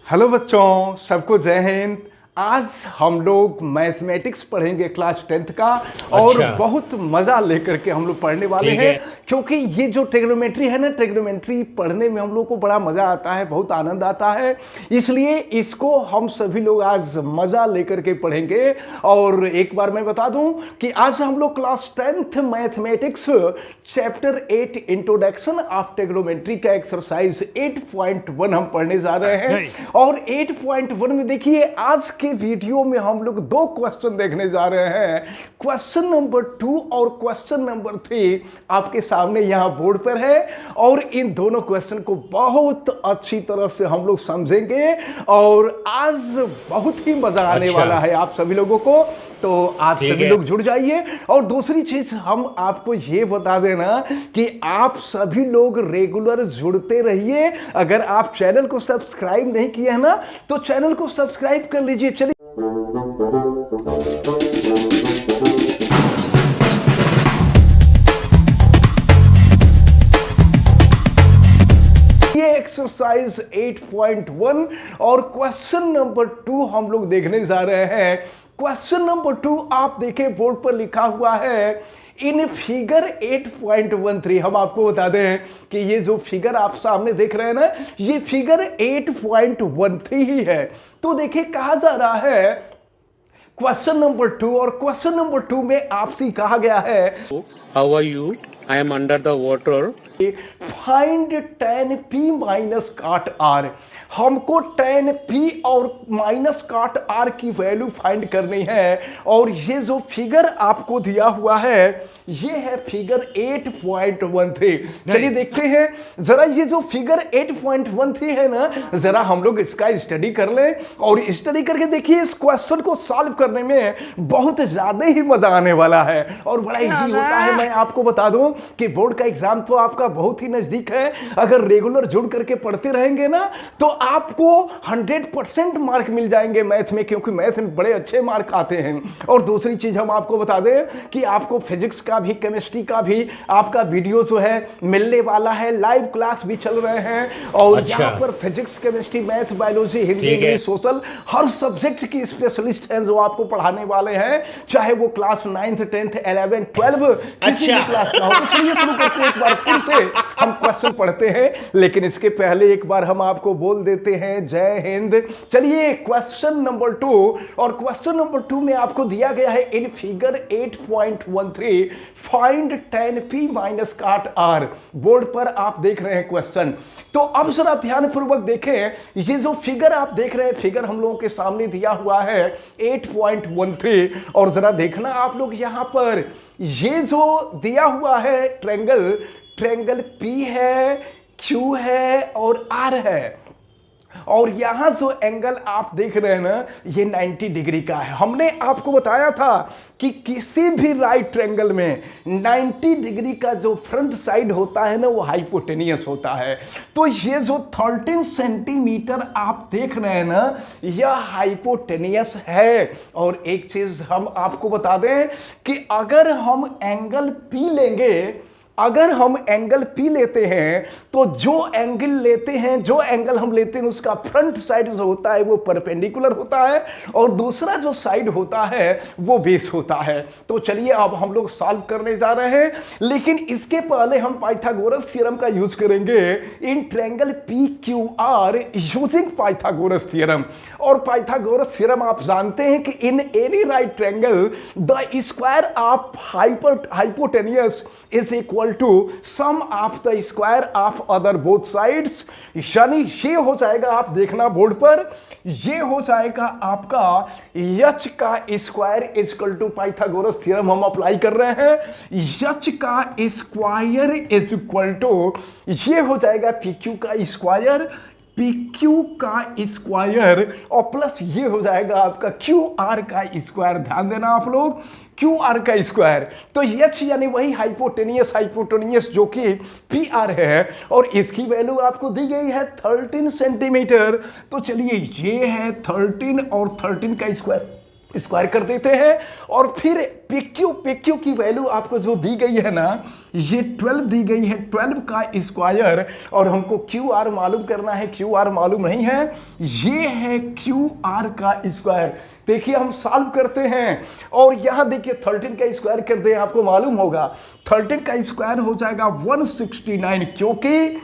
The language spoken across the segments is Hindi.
हेलो बच्चों, सबको जय हिंद। आज हम लोग मैथमेटिक्स पढ़ेंगे क्लास 10th का। और अच्छा। बहुत मज़ा लेकर के हम लोग पढ़ने वाले ठीक हैं, है। क्योंकि ये जो ट्रिग्नोमेट्री है ना, ट्रिग्नोमेट्री पढ़ने में हम लोग को बड़ा मज़ा आता है, बहुत आनंद आता है। इसलिए इसको हम सभी लोग आज मज़ा लेकर के पढ़ेंगे। और एक बार मैं बता दूं कि आज हम लोग class 10th mathematics chapter 8 introduction of trigonometry का एक्सरसाइज 8.1 हम पढ़ने जा रहे हैं। और 8.1 में देखिए, आज के वीडियो में हम लोग दो क्वेश्चन देखने जा रहे हैं। क्वेश्चन नंबर 2 और क्वेश्चन नंबर 3 आपके सामने यहां बोर्ड पर है। और इन दोनों क्वेश्चन को बहुत अच्छी तरह से हम लोग समझेंगे और आज बहुत ही मजा आने वाला है आप सभी लोगों को। तो आप सभी लोग जुड़ जाइए। और दूसरी चीज हम आपको ये बता देना कि आप सभी लोग रेगुलर जुड़ते रहिए। अगर आप चैनल को सब्सक्राइब नहीं किए हैं ना, तो चैनल को सब्सक्राइब कर लीजिए। चलिए ये एक्सरसाइज 8.1 और क्वेश्चन नंबर 2 हम लोग देखने जा रहे हैं। क्वेश्चन नंबर 2 आप देखें, बोर्ड पर लिखा हुआ है इन फिगर 8.13। हम आपको बता दें कि ये जो फिगर आप सामने देख रहे हैं ना, ये फिगर 8.13 ही है। तो देखिए, कहा जा रहा है क्वेश्चन नंबर 2, और क्वेश्चन नंबर 2 में आपसे कहा गया है how are you, I am under the water, find tan p minus cot r। हमको tan p और माइनस काट r की वैल्यू फाइंड करनी है। और ये जो फिगर आपको दिया हुआ है, ये है फिगर 8.13। चलिए देखते हैं जरा, ये जो फिगर 8.13 है ना, जरा हम लोग इसका स्टडी कर लें। और स्टडी करके देखिए, इस क्वेश्चन को सॉल्व करने में बहुत ज्यादा ही मजा आने वाला है और बड़ा इजी होता है। मैं आपको बता दूं कि बोर्ड का एग्जाम तो आपका बहुत ही नजदीक है। अगर रेगुलर जुड़ करके पढ़ते रहेंगे ना, तो आपको 100% मार्क मिल जाएंगे मैथ में, क्योंकि मैथ में बड़े अच्छे मार्क आते हैं। और दूसरी चीज हम आपको बता दें कि आपको फिजिक्स का भी, केमिस्ट्री का भी आपका वीडियो जो है मिलने वाला है। लाइव क्लास भी चल रहे हैं और यहाँ पर physics, chemistry, math, biology, Hindi, English, social, हर सब्जेक्ट की स्पेशलिस्ट हैं जो आपको पढ़ाने वाले हैं, चाहे वो क्लास 9th 10th 11 12 किसी भी क्लास का हो। तो चलिए शुरू करते हैं, एक बार फिर से हम क्वेश्चन पढ़ते हैं। लेकिन इसके पहले एक बार हम आपको बोल देते हैं जय हिंद। चलिए क्वेश्चन नंबर 2, और क्वेश्चन नंबर 2 में आपको दिया गया है in figure 8.13 find tan p minus cot r। Board पर आप देख रहे हैं क्वेश्चन। तो अब जरा ध्यान पूर्वक देखें, ये जो फिगर आप देख रहे हैं, फिगर हम लोगों के सामने दिया हुआ है 8.13। और जरा देखना आप लोग, यहां पर ये जो दिया हुआ है ट्रेंगल P है, Q है और R है। और यहां जो एंगल आप देख रहे हैं ना, ये 90 डिग्री का है। हमने आपको बताया था कि किसी भी राइट ट्रायंगल में 90 डिग्री का जो फ्रंट साइड होता है ना, वो हाइपोटेनियस होता है। तो ये जो 13 सेंटीमीटर आप देख रहे हैं ना, यह हाइपोटेनियस है। और एक चीज हम आपको बता दें कि अगर हम एंगल P लेंगे, अगर हम एंगल P लेते हैं, तो जो एंगल हम लेते हैं उसका फ्रंट साइड जो होता है वो परपेंडिकुलर होता है, और दूसरा जो साइड होता है वो बेस होता है। तो चलिए अब हम लोग सॉल्व करने जा रहे हैं। लेकिन इसके पहले हम पाइथागोरस थ्योरम का यूज करेंगे in triangle PQR using Pythagoras theorem. और पाइथागोरस थ्योरम आप जानते हैं कि in any right triangle the square of hypotenuse is equal to sum of the square of other both sides. यानी ये हो जाएगा, आप देखना बोर्ड पर, ये हो जाएगा आपका h का square is equal to, Pythagoras theorem हम अप्लाई कर रहे हैं, h का स्क्वायर इज इक्वल टू, ये हो जाएगा PQ का स्क्वायर, PQ का स्क्वायर, और प्लस ये हो जाएगा आपका QR का स्क्वायर। ध्यान देना आप लोग, QR का स्क्वायर। तो H यानी वही हाइपोटेनियस जो कि PR है, और इसकी वैल्यू आपको दी गई है 13 सेंटीमीटर। तो चलिए, ये है 13 और 13 का स्क्वायर स्क्वायर कर देते हैं और फिर PQ की वैल्यू आपको जो दी गई है ना, ये 12 दी गई है, 12 का स्क्वायर, और हमको QR मालूम करना है, QR मालूम नहीं है, ये है QR का स्क्वायर। देखिए हम सॉल्व करते हैं और यहां देखिए 13 का स्क्वायर कर दे, आपको मालूम होगा 13 का स्क्वायर हो जाएगा 169, क्योंकि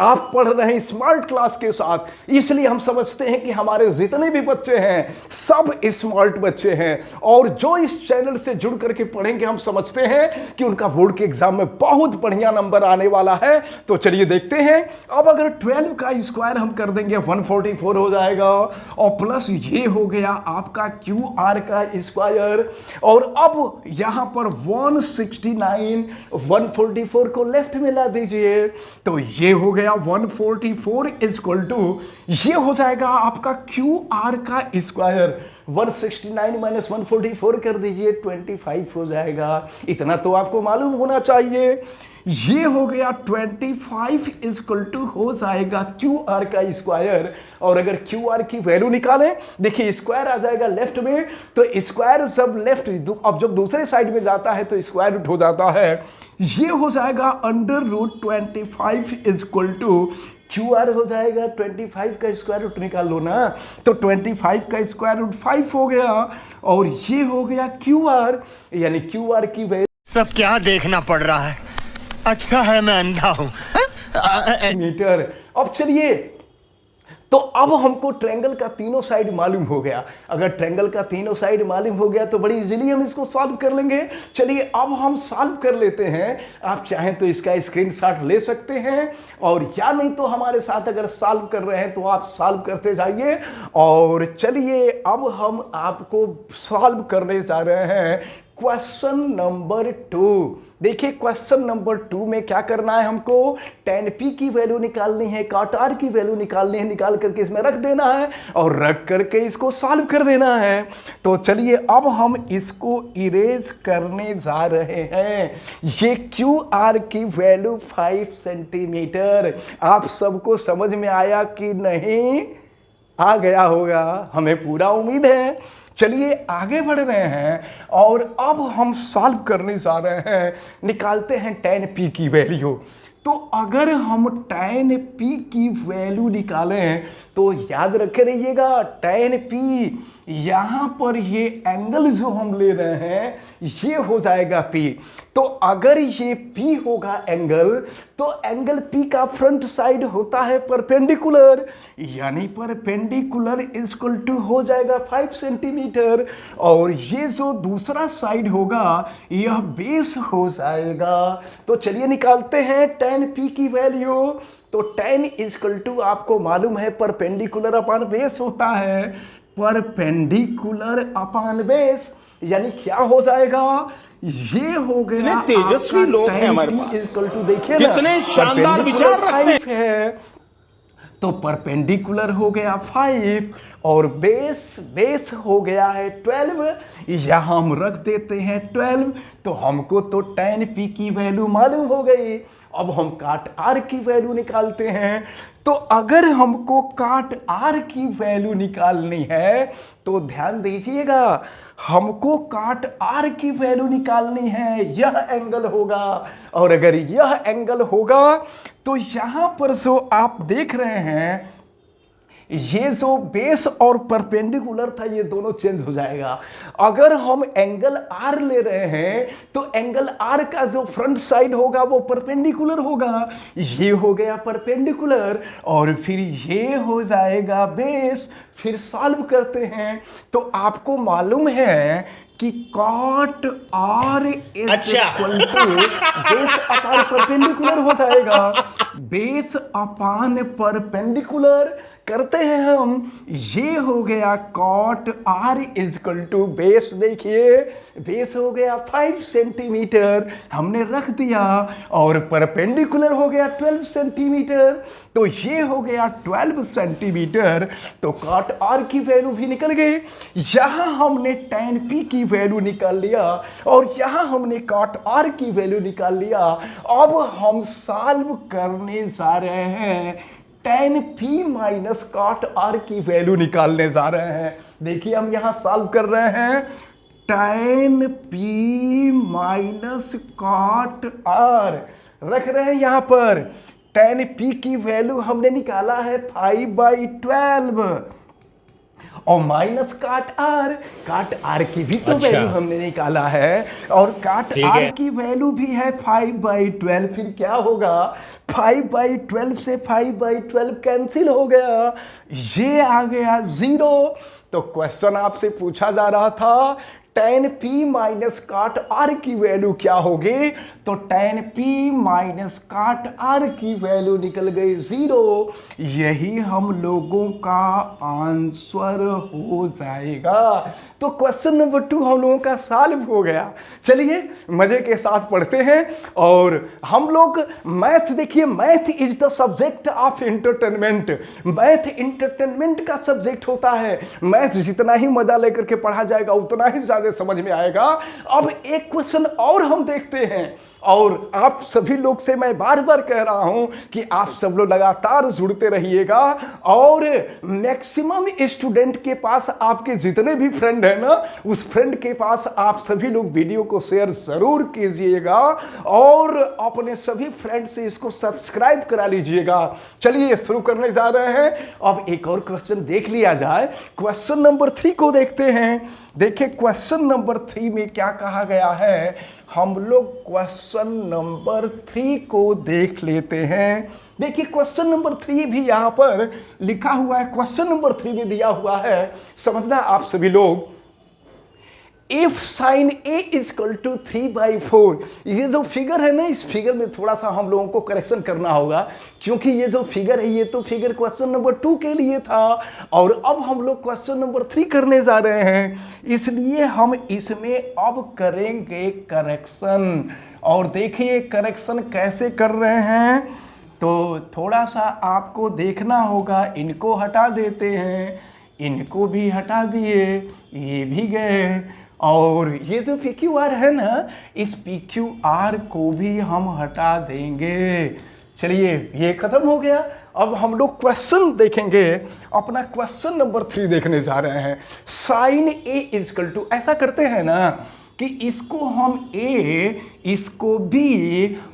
आप पढ़ रहे हैं स्मार्ट क्लास के साथ, इसलिए हम समझते हैं कि हमारे जितने भी बच्चे हैं सब स्मार्ट बच्चे हैं, और जो इस चैनल से जुड़ करके पढ़ेंगे हम समझते हैं कि उनका बोर्ड के एग्जाम में बहुत बढ़िया नंबर आने वाला है। तो चलिए देखते हैं। अब अगर 12 का स्क्वायर हम कर देंगे 144 हो जाएगा, और प्लस ये हो गया आपका QR का स्क्वायर, और अब यहां पर 169 144 को लेफ्ट में ला दीजिए, तो ये हो गया 144 इक्वल टू, ये हो जाएगा आपका QR का स्क्वायर। 169 माइनस 144 कर दीजिए, 25 हो जाएगा। इतना तो आपको मालूम होना चाहिए। ये हो गया 25 इक्वल टू हो जाएगा QR का स्क्वायर। और अगर QR की वैल्यू निकालें, देखिए स्क्वायर आ जाएगा लेफ्ट में, तो स्क्वायर सब लेफ्ट, अब जब दूसरे साइड में जाता है तो स्क्वायर रूट हो जाता है। ये हो जाएगा under root 25 equal to QR हो जाएगा 25 का स्क्वायर रूट निकाल लो ना, तो 25 का स्क्वायर रूट 5 हो गया, और ये हो गया QR, यानी QR की वैल्यू सब क्या देखना पड़ रहा है, अच्छा है मैं अंधा हूं। मीटर। अब चलिए, तो अब हमको ट्रायंगल का तीनों साइड मालूम हो गया। अगर ट्रायंगल का तीनों साइड मालूम हो गया तो बड़ी इजीली हम इसको सॉल्व कर लेंगे। चलिए अब हम सॉल्व कर लेते हैं। आप चाहें तो इसका स्क्रीनशॉट ले सकते हैं, और या नहीं तो हमारे साथ अगर सॉल्व कर रहे हैं तो आप सॉल्व करते जाइए। और चलिए अब हम आपको सॉल्व करने जा रहे हैं क्वेश्चन नंबर 2। देखिए क्वेश्चन नंबर 2 में क्या करना है, हमको tan P की वैल्यू निकालनी है, cot R की वैल्यू निकालनी है, निकाल करके इसमें रख देना है और रख करके इसको सॉल्व कर देना है। तो चलिए अब हम इसको इरेज करने जा रहे हैं। ये QR की वैल्यू 5 सेंटीमीटर। आप सबको समझ में आया कि नहीं? आ गया होगा, हमें पूरा उम्मीद है। चलिए आगे बढ़ रहे हैं और अब हम सॉल्व करने जा रहे हैं, निकालते हैं tan P की वैल्यू। तो अगर हम tan P की वैल्यू निकालें तो याद रखे रहिएगा, tan P यहां पर ये एंगल जो हम ले रहे हैं ये हो जाएगा P। तो अगर ये P होगा एंगल, तो एंगल P का फ्रंट साइड होता है परपेंडिकुलर, यानी परपेंडिकुलर इक्वल टू हो जाएगा 5 सेंटीमीटर, और ये जो दूसरा साइड होगा यह बेस हो जाएगा। तो चलिए निकालते हैं tan P की वैल्यू। तो tan इक्वल टू आपको मालूम है परपेंडिकुलर अपॉन बेस होता है, परपेंडिकुलर अपॉन बेस, यानी क्या हो जाएगा, ये हो गया तेजस्वी लोग हैं हमारे पास, इक्वल टू, देखिए कितने शानदार विचार रखते हैं। तो परपेंडिकुलर हो गया 5 और बेस हो गया है 12, यहां हम रख देते हैं 12। तो हमको तो tan P की वैल्यू मालूम हो गई। अब हम cot R की वैल्यू निकालते हैं। तो अगर हमको cot R की वैल्यू निकालनी है तो ध्यान दीजिएगा, हमको cot R की वैल्यू निकालनी है, यह एंगल होगा, और अगर यह एंगल होगा तो यहां पर जो आप देख रहे हैं ये जो बेस और परपेंडिकुलर था ये दोनों चेंज हो जाएगा। अगर हम एंगल R ले रहे हैं तो एंगल R का जो फ्रंट साइड होगा वो परपेंडिकुलर होगा, ये हो गया परपेंडिकुलर, और फिर ये हो जाएगा बेस। फिर सॉल्व करते हैं तो आपको मालूम है कि cot R equal to base upon perpendicular हो जाएगा। बेस अपान परपेंडिकुलर करते हैं हम, ये हो गया cot R equal to base, देखिए बेस हो गया 5 सेंटीमीटर, हमने रख दिया, और परपेंडिकुलर हो गया 12 सेंटीमीटर, तो ये हो गया 12 सेंटीमीटर। तो cot R की वैल्यू भी निकल गई। यहां हमने tan P की वैल्यू निकाल लिया और यहां हमने cot R की वैल्यू निकाल लिया। अब हम सॉल्व करने जा रहे हैं tan p minus cot r की वैल्यू निकालने जा रहे हैं। देखिए हम यहां सॉल्व कर रहे हैं। tan p minus cot r रख रहे हैं यहां पर। tan p की वैल्यू हमने निकाला है 5/12 और माइनस काट आर की भी तो वैल्यू हमने निकाला है और काट आर की वैल्यू भी है 5/12। फिर क्या होगा, 5/12 से 5/12 कैंसिल हो गया, ये आ गया 0। तो क्वेश्चन आपसे पूछा जा रहा था tan p minus cot r की वैल्यू क्या होगी, तो tan p minus cot r की वैल्यू निकल गई 0। यही हम लोगों का आंसर हो जाएगा। तो क्वेश्चन नंबर 2 हम लोगों का सॉल्व हो गया। चलिए मजे के साथ पढ़ते हैं। और हम लोग मैथ, देखिए math is the subject of entertainment. Math entertainment का सब्जेक्ट होता है। मैथ जितना ही मजा लेकर के पढ़ा जाएगा उतना ही ज्यादा समझ में आएगा। अब एक क्वेश्चन और हम देखते हैं, और आप सभी लोग से मैं बार बार कह रहा हूं कि आप सब लोग लगातार जुड़ते रहिएगा। और मैक्सिमम स्टूडेंट के पास, आपके जितने भी फ्रेंड हैं ना, उस फ्रेंड के पास आप सभी लोग वीडियो को शेयर जरूर कीजिएगा और अपने सभी फ्रेंड से इसको सब्सक्राइब करा लीजिएगा। चलिए शुरू करने जा रहे हैं। अब एक और क्वेश्चन देख लिया जाए। क्वेश्चन नंबर 3 को देखते हैं। देखिए क्वेश्चन नंबर 3 में क्या कहा गया है, हम लोग क्वेश्चन नंबर 3 को देख लेते हैं। देखिए क्वेश्चन नंबर 3 भी यहां पर लिखा हुआ है। क्वेश्चन नंबर 3 में दिया हुआ है, समझना आप सभी लोग। If sine A is equal to 3/4, ये जो फिगर है ना, इस फिगर में थोड़ा सा हम लोगों को करेक्शन करना होगा, क्योंकि ये जो फिगर है ये तो फिगर क्वेश्चन नंबर 2 के लिए था और अब हम लोग क्वेश्चन नंबर 3 करने जा रहे हैं, इसलिए हम इसमें अब करेंगे करेक्शन। और देखिए करेक्शन कैसे कर रहे हैं, तो थोड़ा सा आपको देखना होगा। इनको हटा देते हैं, इनको भी हटा दिए, ये भी गए, और ये जो PQR है ना, इस PQR को भी हम हटा देंगे। चलिए ये खत्म हो गया। अब हम लोग क्वेश्चन देखेंगे। अपना क्वेश्चन नंबर 3 देखने जा रहे हैं। साइन ए इजकल टू, ऐसा करते हैं ना कि इसको हम A, इसको B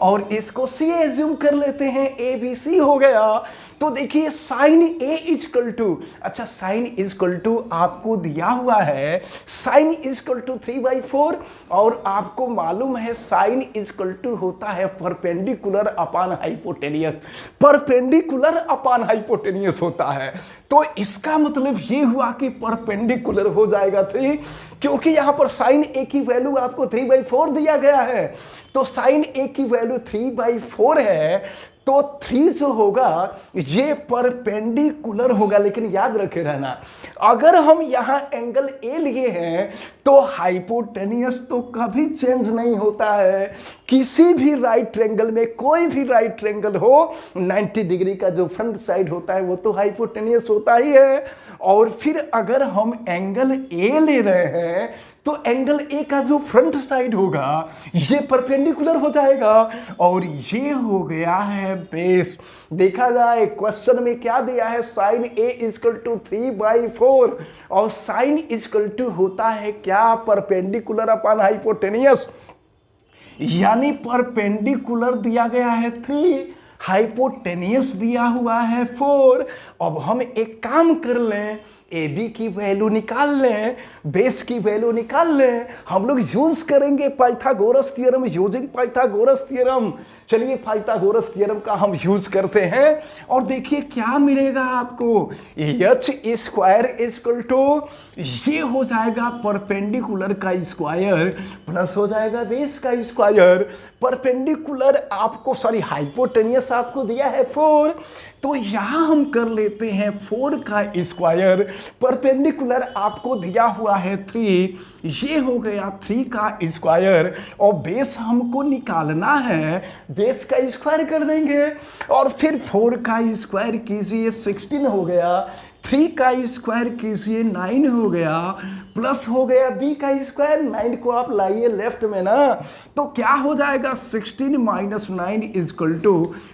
और इसको C एज्यूम कर लेते हैं। ABC हो गया। तो देखिए साइन A इजकल टू, अच्छा साइन इजकल टू आपको दिया हुआ है, साइन इजकल टू 3/4 और आपको मालूम है साइन इजकल टू होता है perpendicular upon hypotenuse. Perpendicular upon hypotenuse होता है। तो इसका मतलब ये हुआ कि परपेंडिकुलर हो जाएगा 3, क्योंकि यहां पर साइन A की वैल्यू आपको 3/4 दिया गया है। तो साइन A की वैल्यू 3/4 है, तो 3 जो होगा ये परपेंडिकुलर होगा। लेकिन याद रखे रहना, अगर हम यहां एंगल ए लिए हैं तो हाइपोटेनियस तो कभी चेंज नहीं होता है। किसी भी राइट ट्रायंगल में, कोई भी राइट ट्रायंगल हो, 90 डिग्री का जो फ्रंट साइड होता है वो तो हाइपोटेनियस होता ही है। और फिर अगर हम एंगल ए ले रहे हैं तो एंगल ए का जो फ्रंट साइड होगा ये परपेंडिकुलर हो जाएगा और ये हो गया है बेस। देखा जाए क्वेश्चन में क्या दिया है, साइन ए इजकल टू 3/4 और साइन इजकल टू होता है क्या, परपेंडिकुलर अपॉन हाइपोटेनियस, यानी परपेंडिकुलर दिया गया है 3, हाइपोटेनियस दिया हुआ है 4। अब हम एक काम कर लें, ए बी की वैल्यू निकाल लें, बेस की वैल्यू निकाल लें। हम लोग यूज करेंगे Pythagoras theorem, using Pythagoras theorem. चलिए पाइथागोरस थ्योरम का हम यूज करते हैं और देखिए क्या मिलेगा आपको। एच स्क्वायर इजकल टू, ये हो जाएगा परपेंडिकुलर का स्क्वायर प्लस हो जाएगा बेस का स्क्वायर। परपेंडिकुलर आपको, सॉरी हाइपोटेनियस आपको दिया है 4, तो यहां हम कर लेते हैं 4 का स्क्वायर। परपेंडिकुलर आपको दिया हुआ है 3, ये हो गया 3 का स्क्वायर और बेस हमको निकालना है, बेस का स्क्वायर कर देंगे और फिर 4 का स्क्वायर कीजिए, 16 हो गया। 3 का स्क्वायर कीजिए 9 हो गया, प्लस हो गया b का स्क्वायर, 9 को आप लाइए लेफ्ट में ना, तो क्या हो जाएगा 16 minus 9 is equal to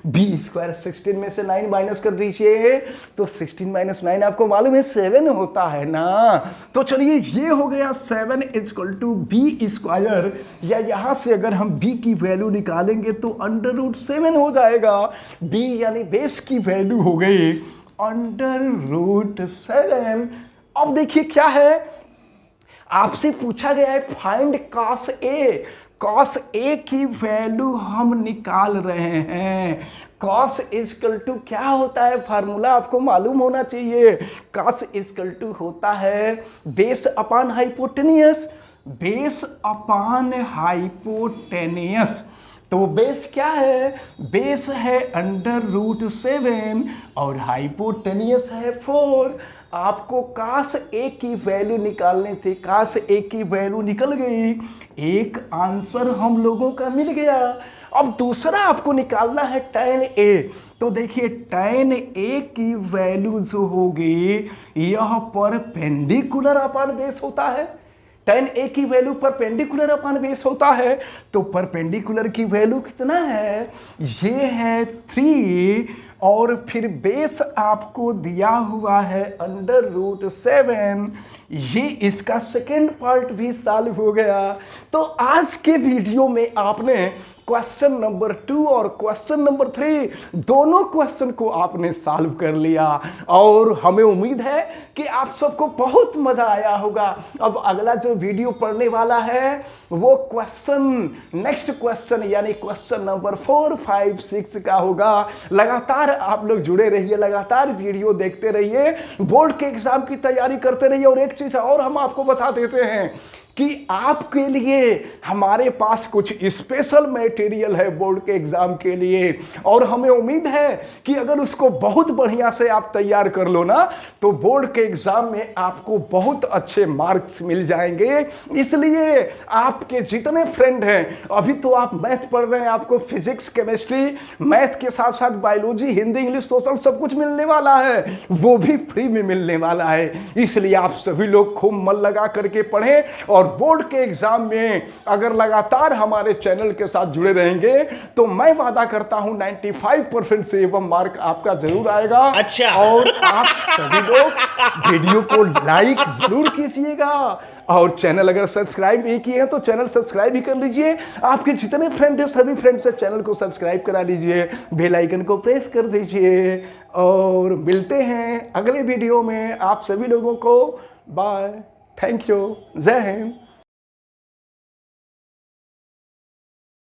b square. 16 में से 9 माइनस कर दीजिए तो 16 माइनस 9 आपको मालूम है 7 होता है ना। तो चलिए ये हो गया 7 इजकल टू b स्क्वायर, या यहां से अगर हम b की वैल्यू निकालेंगे तो अंडर रूट 7 हो जाएगा। b यानी बेस की वैल्यू हो गई अंडर रूट 7। अब देखिए क्या है, आपसे पूछा गया है find cos A. Cos A की वैल्यू हम निकाल रहे हैं। कॉस इजकल टू क्या होता है, फार्मूला आपको मालूम होना चाहिए। कॉस इजकल टू होता है base upon hypotenuse. Base upon hypotenuse, तो बेस क्या है, बेस है अंडर रूट 7 और हाइपोटेनियस है 4। आपको काश ए की वैल्यू निकालनी थी, काश ए की वैल्यू निकल गई, एक आंसर हम लोगों का मिल गया। अब दूसरा आपको निकालना है tan ए। तो देखिए tan ए की वैल्यू जो होगी यह परपेंडिकुलर अपॉन बेस होता है। tan ए की वैल्यू परपेंडिकुलर अपॉन बेस होता है, तो परपेंडिकुलर की वैल्यू कितना है, ये है 3 और फिर बेस आपको दिया हुआ है अंडर रूट 7। ये इसका सेकेंड पार्ट भी सॉल्व हो गया। तो आज के वीडियो में आपने क्वेश्चन नंबर 2 और क्वेश्चन नंबर 3 दोनों क्वेश्चन को आपने सॉल्व कर लिया और हमें उम्मीद है कि आप सबको बहुत मजा आया होगा। अब अगला जो वीडियो पढ़ने वाला है वो क्वेश्चन नेक्स्ट क्वेश्चन यानी क्वेश्चन नंबर 4, 5, 6 का होगा। लगातार आप लोग जुड़े रहिए, लगातार वीडियो देखते रहिए, बोर्ड के एग्जाम की तैयारी करते रहिए। और एक चीज और हम आपको बता देते हैं कि आपके लिए हमारे पास कुछ स्पेशल मटेरियल है बोर्ड के एग्जाम के लिए, और हमें उम्मीद है कि अगर उसको बहुत बढ़िया से आप तैयार कर लो ना तो बोर्ड के एग्जाम में आपको बहुत अच्छे मार्क्स मिल जाएंगे। इसलिए आपके जितने फ्रेंड हैं, अभी तो आप मैथ पढ़ रहे हैं, आपको फिजिक्स, केमिस्ट्री, मैथ के साथ साथ बायोलॉजी, हिंदी, इंग्लिश, सोशल सब कुछ मिलने वाला है, वो भी फ्री में मिलने वाला है। इसलिए आप सभी लोग खूब मन लगा करके पढ़ें और बोर्ड के एग्जाम में अगर लगातार हमारे चैनल के साथ जुड़े रहेंगे तो मैं वादा करता हूं 95% से एवं मार्क आपका जरूर आएगा। अच्छा। और आप सभी लोग वीडियो को लाइक जरूर कीजिएगा और चैनल अगर सब्सक्राइब नहीं किए हैं तो चैनल सब्सक्राइब ही कर लीजिए। आपके जितने फ्रेंड हैं सभी फ्रेंड से चैनल को सब्सक्राइब करा लीजिए, बेल आइकन को प्रेस कर दीजिए और मिलते हैं अगले वीडियो में। आप सभी लोगों को बाय, थैंक यू, जय हिंद।